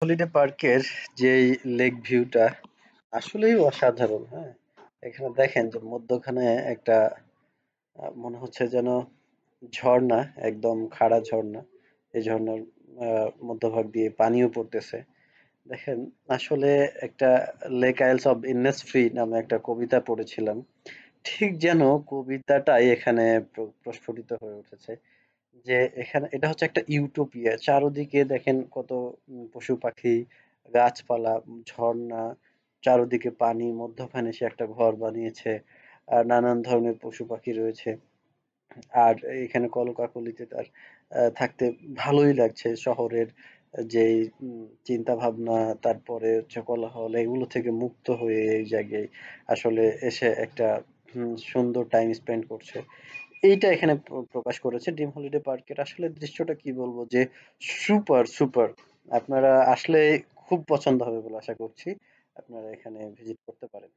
Holiday পার্কের যেই lake ভিউটা আসলেই অসাধারণ। হ্যাঁ, এখানে দেখেন যে মধ্যখানে একটা মনে হচ্ছে যেন ঝর্ণা, একদম খাড়া ঝর্ণা। এই ঝর্ণার মধ্যভাগ দিয়ে পানিও পড়তেছে। দেখেন, আসলে একটা লেক আইলস অফ ইন্নেসফ্রি নামে একটা কবিতা পড়েছিলাম, ঠিক যেন কবিতাটাই এখানে প্রস্ফুটিত হয়ে উঠেছে। যে এখানে এটা হচ্ছে একটা ইউটোপিয়া। চারদিকে দেখেন কত পশু পাখি, গাছপালা, ঝর্ণা, চারদিকে পানি, মধ্যখানে সে একটা ঘর বানিয়েছে। আর নানান ধরনের পশু পাখি রয়েছে। আর এখানে কলকাকলিতে তার থাকতে ভালোই লাগছে। শহরের যেই চিন্তা ভাবনা, তারপরে হচ্ছে কোলাহল, এগুলো থেকে মুক্ত হয়ে এই জায়গায় আসলে এসে একটা সুন্দর টাইম স্পেন্ড করছে। এইটা এখানে প্রকাশ করেছে ড্রিম হলিডে পার্কের। আসলে দৃশ্যটা কি বলবো যে সুপার সুপার। আপনারা আসলে খুব পছন্দ হবে বলে আশা করছি। আপনারা এখানে ভিজিট করতে পারেন।